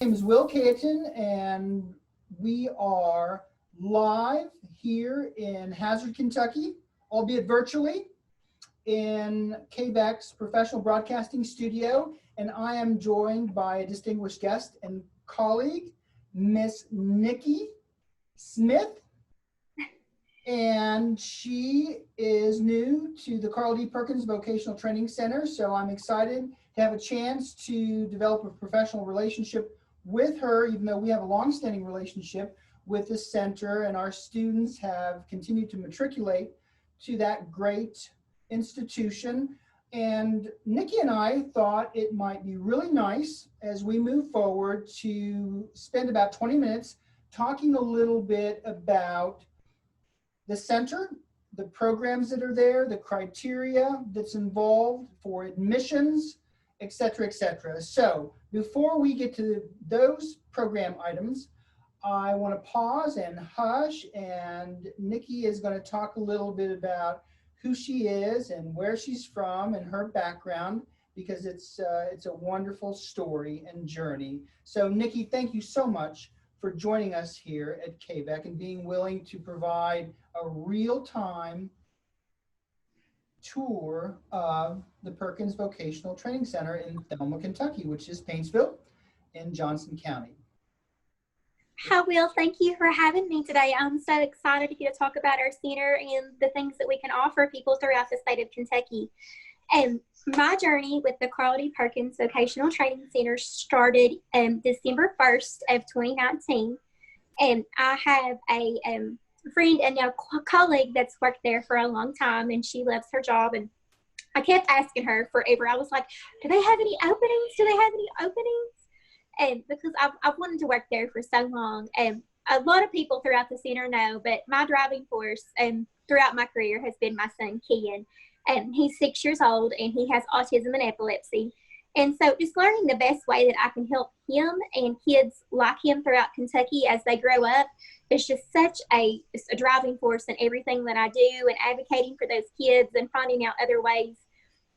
name is Kayatin, and we are live here in Hazard, Kentucky, albeit virtually, in KVEC's professional broadcasting studio. And I am joined by a distinguished guest and colleague, Miss Nikki Smith. And she is new to the Carl D. Perkins Vocational Training Center. So I'm excited to have a chance to develop a professional relationship with her, even though we have a long-standing relationship with the center, and our students have continued to matriculate to that great institution. And Nikki and I thought it might be really nice as we move forward to spend about 20 minutes talking a little bit about the center, the programs that are there, the criteria that's involved for admissions, et cetera, et cetera. So before we get to those program items, I want to pause and hush, and Nikki is going to talk a little bit about who she is and where she's from and her background, because it's a wonderful story and journey. So Nikki, thank you so much for joining us here at KVEC and being willing to provide a real-time tour of the Perkins Vocational Training Center in Thelma, Kentucky, which is Paintsville in Johnson County. Hi, Will. Thank you for having me today. I'm so excited to get to talk about our center and the things that we can offer people throughout the state of Kentucky. And my journey with the Carl D. Perkins Vocational Training Center started December 1st of 2019. And I have a friend and now colleague that's worked there for a long time, and she loves her job. And I kept asking her forever. I was like, do they have any openings? Do they have any openings? And because I've wanted to work there for so long. And a lot of people throughout the center know, but my driving force throughout my career has been my son, Ken. And he's 6 years old, and he has autism and epilepsy. And so just learning the best way that I can help him and kids like him throughout Kentucky as they grow up is just such a driving force in everything that I do, and advocating for those kids and finding out other ways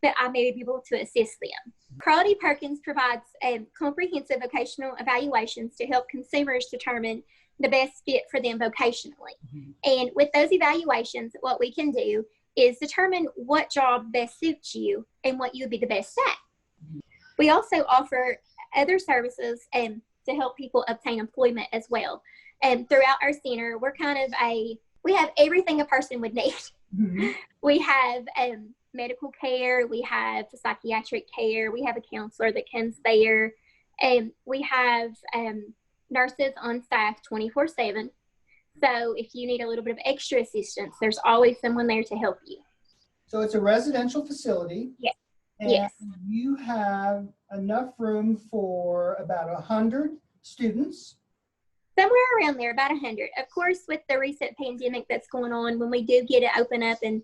that I may be able to assist them. Carl D. Perkins provides comprehensive vocational evaluations to help consumers determine the best fit for them vocationally. Mm-hmm. And with those evaluations, what we can do is determine what job best suits you and what you would be the best at. Mm-hmm. We also offer other services to help people obtain employment as well. And throughout our center, we have everything a person would need. Mm-hmm. We have medical care, we have psychiatric care, we have a counselor that comes there, and we have nurses on staff 24/7. So if you need a little bit of extra assistance, there's always someone there to help you. So it's a residential facility. Yes. And yes. You have enough room for about 100 students. Somewhere around there, about 100. Of course, with the recent pandemic that's going on, when we do get it open up and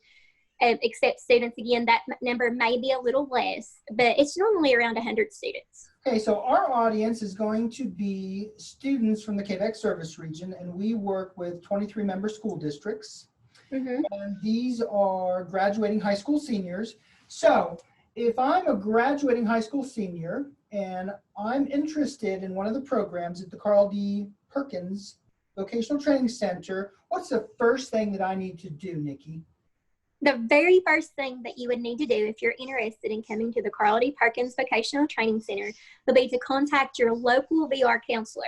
accept students again, that number may be a little less, but it's normally around 100 students. Okay, so our audience is going to be students from the KVEC service region, and we work with 23 member school districts. Mm-hmm. And these are graduating high school seniors. So if I'm a graduating high school senior and I'm interested in one of the programs at the Carl D. Perkins Vocational Training Center, what's the first thing that I need to do, Nikki? The very first thing that you would need to do if you're interested in coming to the Carl D. Perkins Vocational Training Center would be to contact your local VR counselor.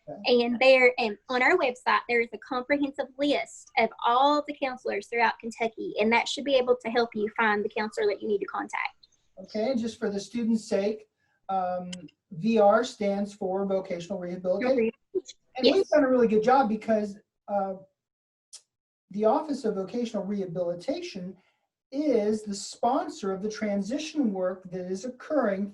Okay. And there, on our website, there is a comprehensive list of all the counselors throughout Kentucky, and that should be able to help you find the counselor that you need to contact. Okay, and just for the students' sake, VR stands for Vocational Rehabilitation. And yes. We've done a really good job because the Office of Vocational Rehabilitation is the sponsor of the transition work that is occurring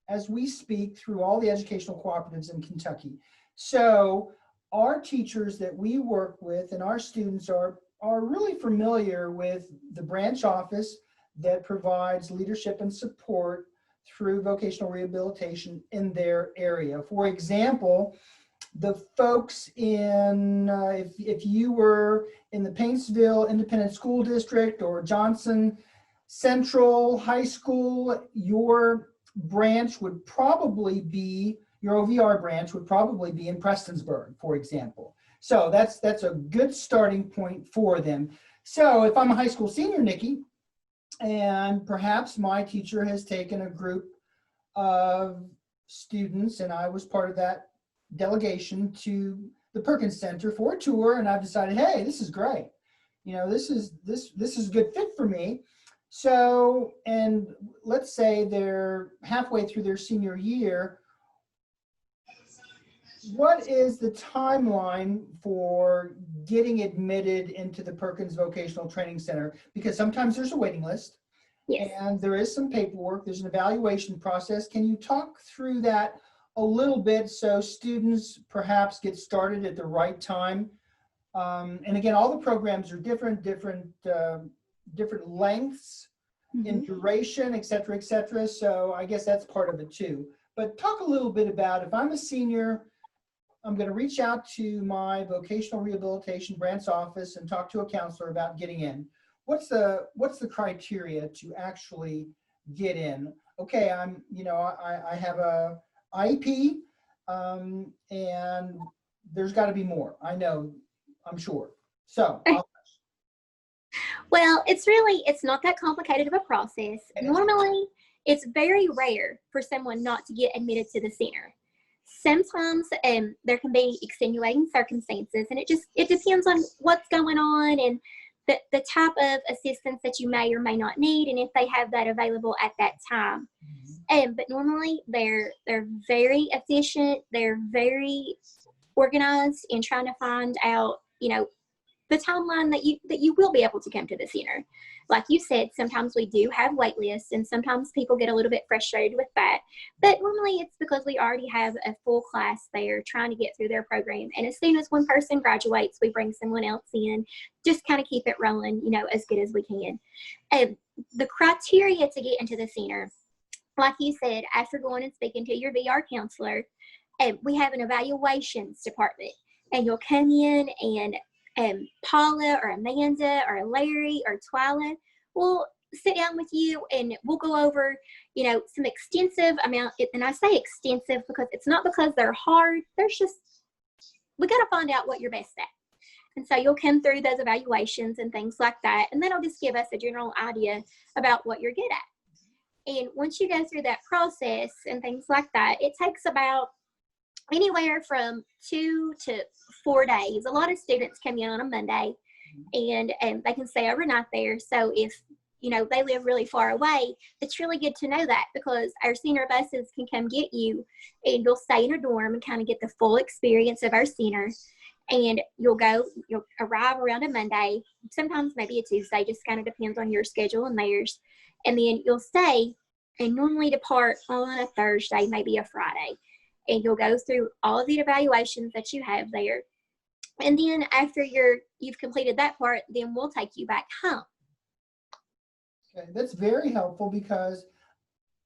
as we speak through all the educational cooperatives in Kentucky. So our teachers that we work with and our students are really familiar with the branch office that provides leadership and support through vocational rehabilitation in their area. For example, the folks in, if you were in the Paintsville Independent School District or Johnson Central High School, your branch would probably be your OVR branch would probably be in Prestonsburg, for example. So that's a good starting point for them. So if I'm a high school senior, Nikki, and perhaps my teacher has taken a group of students, and I was part of that delegation to the Perkins Center for a tour, and I've decided, hey, this is great. You know, this is a good fit for me. So, and let's say they're halfway through their senior year. What is the timeline for getting admitted into the Perkins Vocational Training Center? Because sometimes there's a waiting list. Yes. And there is some paperwork. There's an evaluation process. Can you talk through that a little bit so students perhaps get started at the right time? And again, all the programs are different lengths in duration, et cetera, et cetera. So I guess that's part of it too. But talk a little bit about, if I'm a senior, I'm going to reach out to my vocational rehabilitation branch office and talk to a counselor about getting in. What's the criteria to actually get in? Okay, I have a IEP, and there's got to be more. I'm sure. So. Well, it's not that complicated of a process. Normally, it's very rare for someone not to get admitted to the center. Sometimes there can be extenuating circumstances, and it depends on what's going on and the type of assistance that you may or may not need, and if they have that available at that time. But normally they're very efficient. They're very organized in trying to find out, the timeline that you will be able to come to the center. Like you said, sometimes we do have wait lists, and sometimes people get a little bit frustrated with that. But normally it's because we already have a full class there trying to get through their program. And as soon as one person graduates, we bring someone else in, just kind of keep it rolling, as good as we can. The criteria to get into the center, like you said, after going and speaking to your VR counselor, we have an evaluations department, and you'll come in and Paula or Amanda or Larry or Twyla will sit down with you, and we'll go over, some extensive amount. And I say extensive because it's not because they're hard. We got to find out what you're best at. And so you'll come through those evaluations and things like that. And that'll just give us a general idea about what you're good at. And once you go through that process and things like that, it takes about anywhere from 2 to 4 days. A lot of students come in on a Monday, and they can stay overnight there. So if they live really far away, it's really good to know that, because our center buses can come get you, and you'll stay in a dorm and kind of get the full experience of our center. And you'll arrive around a Monday, sometimes maybe a Tuesday, just kind of depends on your schedule and theirs. And then you'll stay and normally depart on a Thursday, maybe a Friday. And you'll go through all of the evaluations that you have there. And then after you've completed that part, then we'll take you back home. Okay, that's very helpful, because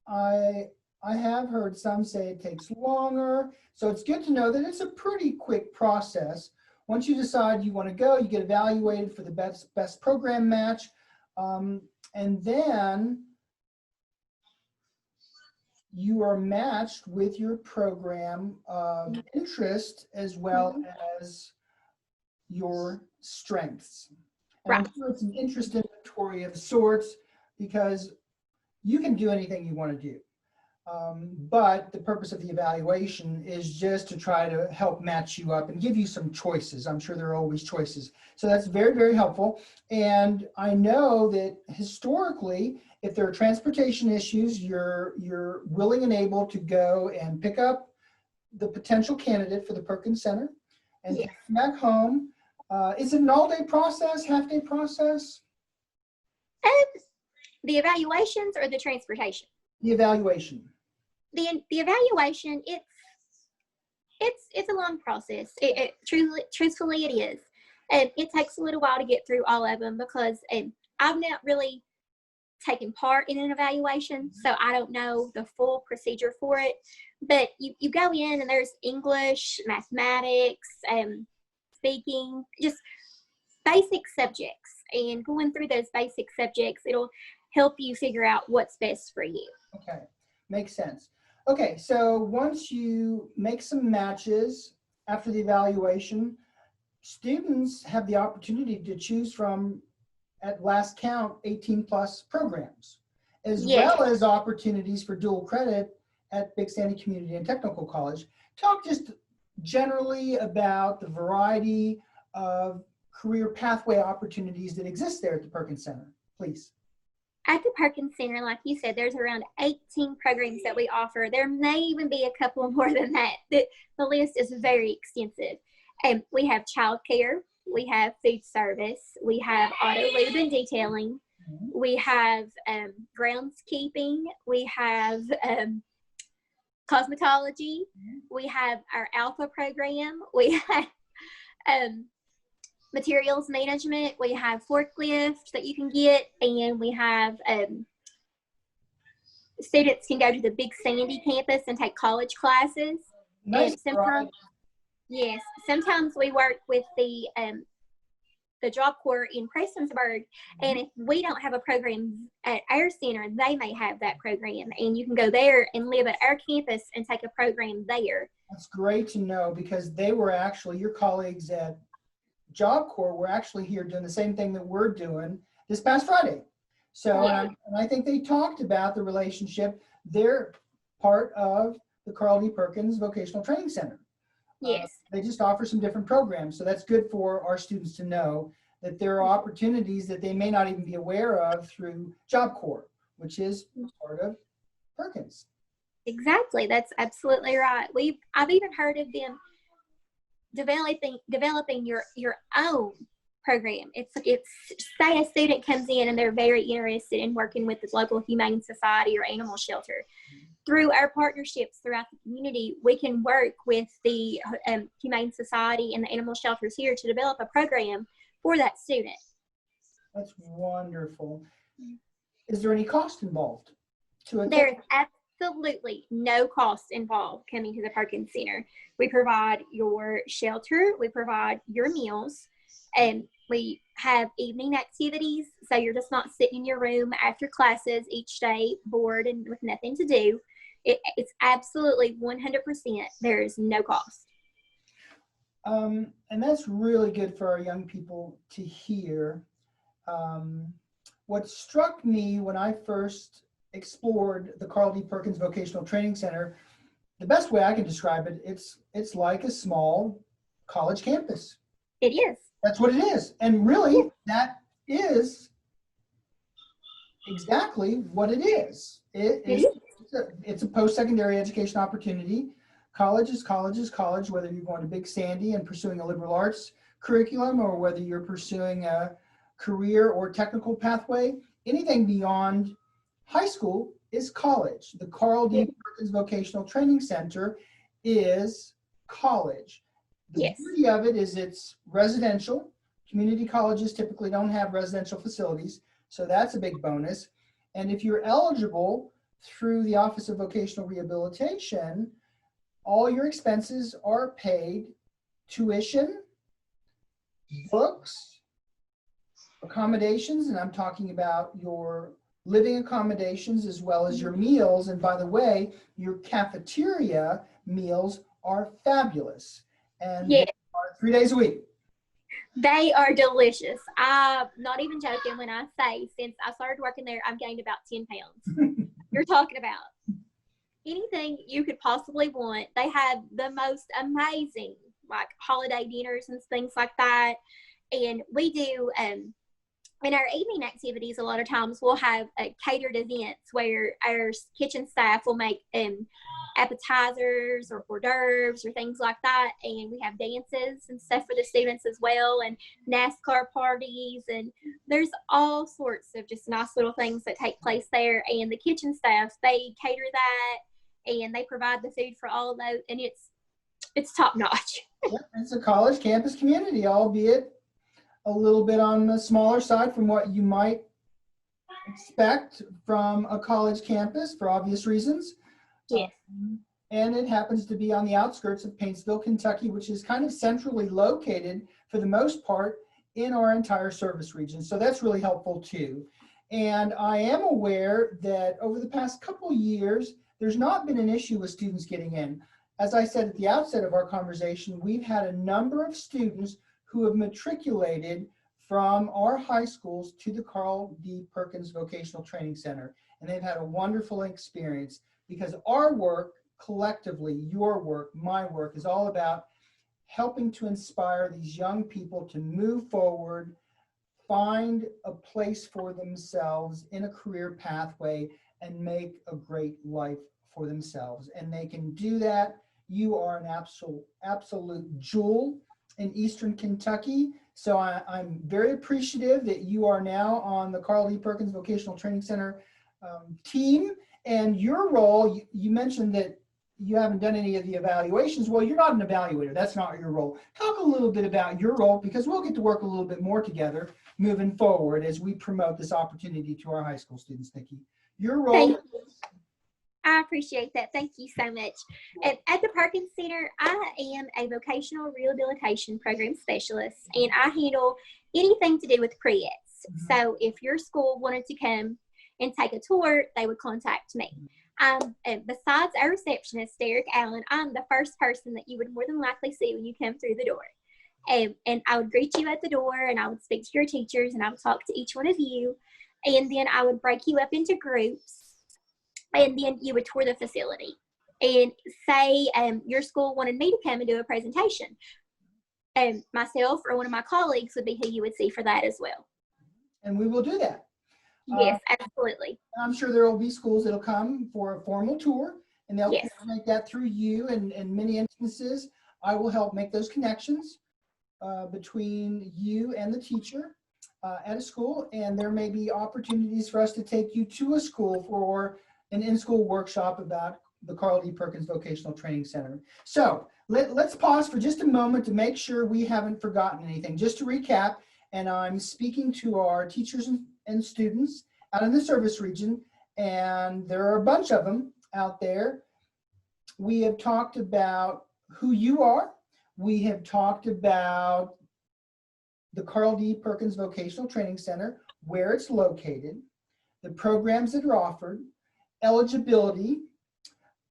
I have heard some say it takes longer. So it's good to know that it's a pretty quick process. Once you decide you want to go, you get evaluated for the best program match. And then you are matched with your program of interest as well as your strengths. And Right. I'm sure it's an interest inventory of sorts, because you can do anything you want to do. But the purpose of the evaluation is just to try to help match you up and give you some choices. I'm sure there are always choices. So that's very, very helpful. And I know that historically, if there are transportation issues, you're willing and able to go and pick up the potential candidate for the Perkins Center and take them back home. Is it an all-day process, half-day process? The evaluations or the transportation? The evaluation. The evaluation, it's a long process. Truthfully, it is. And it takes a little while to get through all of them, because I've not really taken part in an evaluation, so I don't know the full procedure for it. But you go in, and there's English, mathematics, speaking, just basic subjects. And going through those basic subjects, it'll help you figure out what's best for you. Okay, makes sense. Okay, so once you make some matches after the evaluation, students have the opportunity to choose from, at last count, 18 plus programs, as Yes. well as opportunities for dual credit at Big Sandy Community and Technical College. Talk just generally about the variety of career pathway opportunities that exist there at the Perkins Center, please. At the Perkins Center, like you said, there's around 18 programs that we offer. There may even be a couple more than that. The list is very extensive. We have childcare, we have food service, we have auto lube and detailing, we have groundskeeping, we have cosmetology, we have our Alpha program, we have materials management, we have forklifts that you can get, and we have students can go to the Big Sandy campus and take college classes. Nice. And sometimes, yes, sometimes we work with the Job Corps in Prestonsburg, and if we don't have a program at our center, they may have that program, and you can go there and live at our campus and take a program there. That's great to know, because they were actually, your colleagues at Job Corps were actually here doing the same thing that we're doing this past Friday. So, and I think they talked about the relationship. They're part of the Carl D. Perkins Vocational Training Center. Yes. They just offer some different programs. So that's good for our students to know that there are opportunities that they may not even be aware of through Job Corps, which is part of Perkins. Exactly. That's absolutely right. I've even heard of them developing your own program. It's say a student comes in and they're very interested in working with the local humane society or animal shelter. Through our partnerships throughout the community, we can work with the humane society and the animal shelters here to develop a program for that student. That's wonderful. Is there any cost involved to attend? There is absolutely no cost involved coming to the Perkins Center. We provide your shelter, we provide your meals, and we have evening activities, so you're just not sitting in your room after classes each day bored and with nothing to do. It's absolutely 100%. There is no cost. And that's really good for our young people to hear. What struck me when I first explored the Carl D. Perkins Vocational Training Center, the best way I can describe it, it's like a small college campus. It is. That's what it is. And really, that is exactly what it is. It's a post-secondary education opportunity. College is college, whether you're going to Big Sandy and pursuing a liberal arts curriculum, or whether you're pursuing a career or technical pathway. Anything beyond high school is college. The Carl D. Perkins Vocational Training Center is college. The beauty of it is it's residential. Community colleges typically don't have residential facilities, so that's a big bonus. And if you're eligible through the Office of Vocational Rehabilitation, all your expenses are paid: tuition, books, accommodations, and I'm talking about your living accommodations as well as your meals. And by the way, your cafeteria meals are fabulous. And they are 3 days a week. They are delicious. I'm not even joking when I say since I started working there, I've gained about 10 pounds. You're talking about anything you could possibly want. They have the most amazing like holiday dinners and things like that. And we do in our evening activities, a lot of times we'll have catered events where our kitchen staff will make appetizers or hors d'oeuvres or things like that. And we have dances and stuff for the students as well, and NASCAR parties. And there's all sorts of just nice little things that take place there. And the kitchen staff, they cater that and they provide the food for all of those. And it's top notch. It's a college campus community, albeit a little bit on the smaller side from what you might expect from a college campus for obvious reasons. Yes. And it happens to be on the outskirts of Paintsville, Kentucky, which is kind of centrally located for the most part in our entire service region. So that's really helpful too. And I am aware that over the past couple years, there's not been an issue with students getting in. As I said at the outset of our conversation, we've had a number of students who have matriculated from our high schools to the Carl D. Perkins Vocational Training Center. And they've had a wonderful experience because our work collectively, your work, my work, is all about helping to inspire these young people to move forward, find a place for themselves in a career pathway, and make a great life for themselves. And they can do that. You are an absolute jewel in Eastern Kentucky. So I'm very appreciative that you are now on the Carl D. Perkins Vocational Training Center team. And your role, you mentioned that you haven't done any of the evaluations. Well, you're not an evaluator. That's not your role. Talk a little bit about your role, because we'll get to work a little bit more together moving forward as we promote this opportunity to our high school students, Nikki. Your role. Thank you. I appreciate that. Thank you so much. At the Perkins Center, I am a vocational rehabilitation program specialist, and I handle anything to do with pre-eds. So if your school wanted to come and take a tour, they would contact me. Besides our receptionist, Derek Allen, I'm the first person that you would more than likely see when you come through the door. And I would greet you at the door, and I would speak to your teachers, and I would talk to each one of you. And then I would break you up into groups, and then you would tour the facility. And say your school wanted me to come and do a presentation. Myself or one of my colleagues would be who you would see for that as well. And we will do that. Yes, absolutely. I'm sure there will be schools that'll come for a formal tour, and they'll Yes. make that through you. And in many instances, I will help make those connections between you and the teacher at a school. And there may be opportunities for us to take you to a school for an in-school workshop about the Carl D. Perkins Vocational Training Center. So let's pause for just a moment to make sure we haven't forgotten anything. Just to recap, and I'm speaking to our teachers and students out in the service region, and there are a bunch of them out there. We have talked about who you are. We have talked about the Carl D. Perkins Vocational Training Center, where it's located, the programs that are offered, eligibility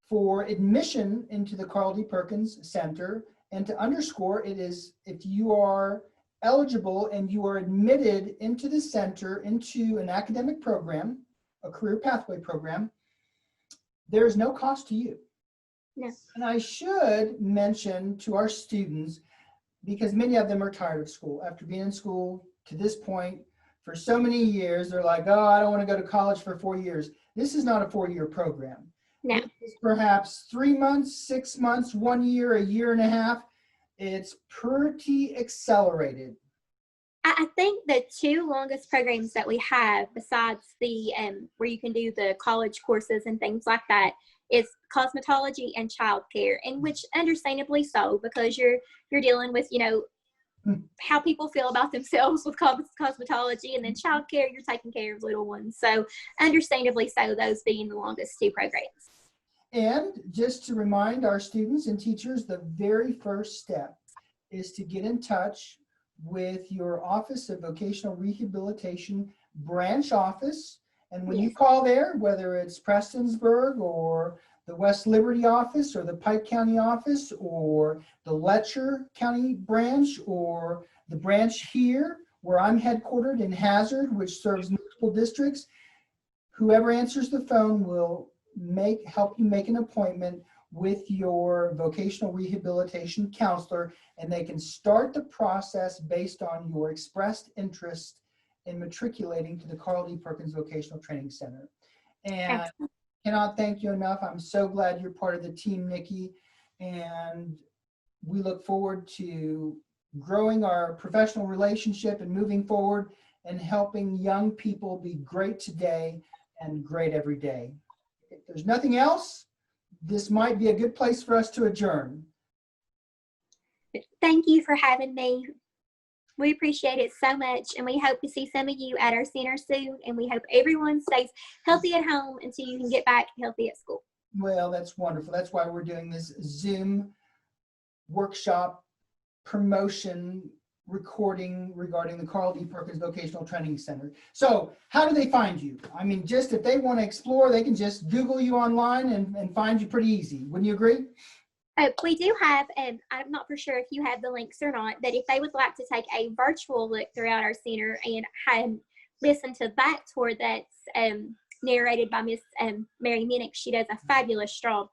for admission into the Carl D. Perkins Center. And to underscore, it is if you are eligible and you are admitted into the center, into an academic program, a career pathway program, there is no cost to you. No. And I should mention to our students, because many of them are tired of school. After being in school to this point for so many years, they're like, oh, I don't want to go to college for 4 years. This is not a 4-year program. No. It's perhaps 3 months, 6 months, 1 year, a year and a half. It's pretty accelerated. I think the two longest programs that we have, besides the where you can do the college courses and things like that, is cosmetology and childcare, and which understandably so, because you're dealing with, you know, how people feel about themselves with cosmetology, and then childcare, you're taking care of little ones. So understandably so, those being the longest two programs. And just to remind our students and teachers, the very first step is to get in touch with your Office of Vocational Rehabilitation branch office. And when you call there, whether it's Prestonsburg or the West Liberty office or the Pike County office or the Letcher County branch or the branch here where I'm headquartered in Hazard, which serves multiple districts, whoever answers the phone will help you make an appointment with your vocational rehabilitation counselor, and they can start the process based on your expressed interest in matriculating to the Carl D. Perkins Vocational Training Center. And I cannot thank you enough. I'm so glad you're part of the team, Nikki, and we look forward to growing our professional relationship and moving forward and helping young people be great today and great every day. If there's nothing else, this might be a good place for us to adjourn. Thank you for having me. We appreciate it so much, and we hope to see some of you at our center soon, and we hope everyone stays healthy at home until you can get back healthy at school. Well, that's wonderful. That's why we're doing this Zoom workshop promotion recording regarding the Carl D. Perkins Vocational Training Center. So how do they find you? I mean, just if they want to explore, they can just Google you online and find you pretty easy. Wouldn't you agree? We do have, I'm not for sure if you have the links or not, but if they would like to take a virtual look throughout our center and listen to that tour that's narrated by Miss Mary Minnick, she does a fabulous job.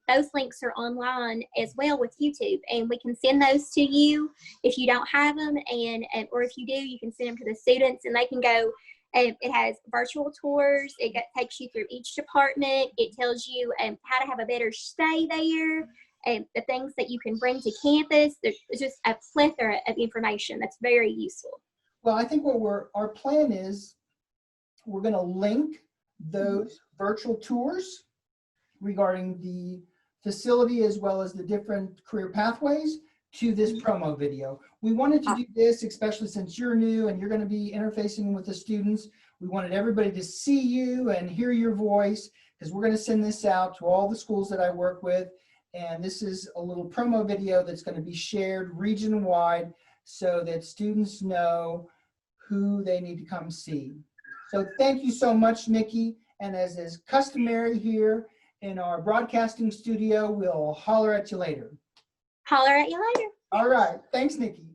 Those links are online as well with YouTube, and we can send those to you if you don't have them, or if you do, you can send them to the students, and they can go. It has virtual tours. It takes you through each department. It tells you how to have a better stay there, the things that you can bring to campus. There's just a plethora of information that's very useful. Well, I think our plan is we're going to link those virtual tours regarding the facility as well as the different career pathways to this promo video. We wanted to do this, especially since you're new and you're going to be interfacing with the students. We wanted everybody to see you and hear your voice, because we're going to send this out to all the schools that I work with. And this is a little promo video that's going to be shared region-wide so that students know who they need to come see. So thank you so much, Nikki. And as is customary here in our broadcasting studio, we'll holler at you later. Holler at you later. All right. Thanks, Nikki.